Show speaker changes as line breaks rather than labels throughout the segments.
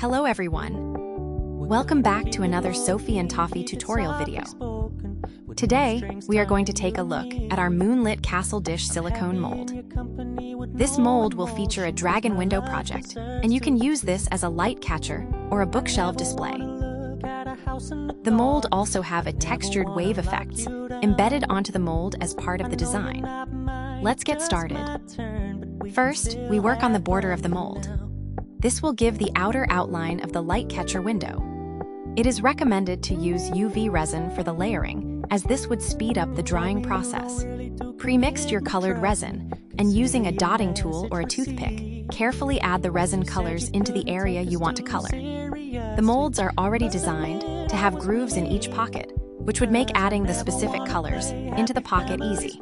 Hello everyone! Welcome back to another Sophie and Toffee tutorial video. Today, we are going to take a look at our MoonLit castle dish silicone mold. This mold will feature a dragon window project, and you can use this as a light catcher or a bookshelf display. The mold also have a textured wave effects embedded onto the mold as part of the design. Let's get started. First, we work on the border of the mold. This will give the outer outline of the light catcher window. It is recommended to use UV resin for the layering, as this would speed up the drying process. Pre-mixed your colored resin, and using a dotting tool or a toothpick, carefully add the resin colors into the area you want to color. The molds are already designed to have grooves in each pocket, which would make adding the specific colors into the pocket easy.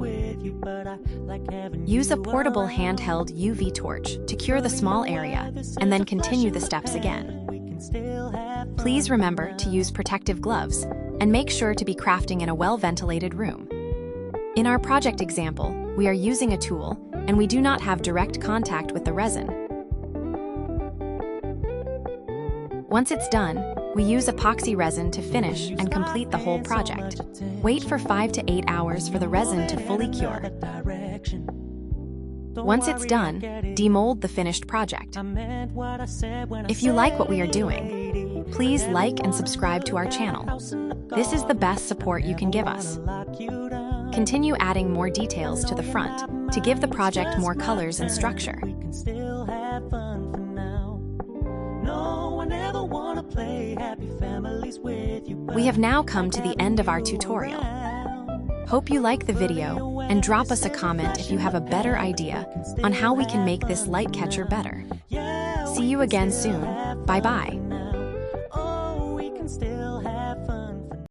Use a portable handheld UV torch to cure the small area, and then continue the steps again. Please remember to use protective gloves, and make sure to be crafting in a well-ventilated room. In our project example, we are using a tool, and we do not have direct contact with the resin. Once it's done, we use epoxy resin to finish and complete the whole project. Wait for 5 to 8 hours for the resin to fully cure. Once it's done, demold the finished project. If you like what we are doing, please like and subscribe to our channel. This is the best support you can give us. Continue adding more details to the front to give the project more colors and structure. We have now come to the end of our tutorial. Hope you like the video, and drop us a comment if you have a better idea on how we can make this light catcher better. See you again soon. Bye-bye.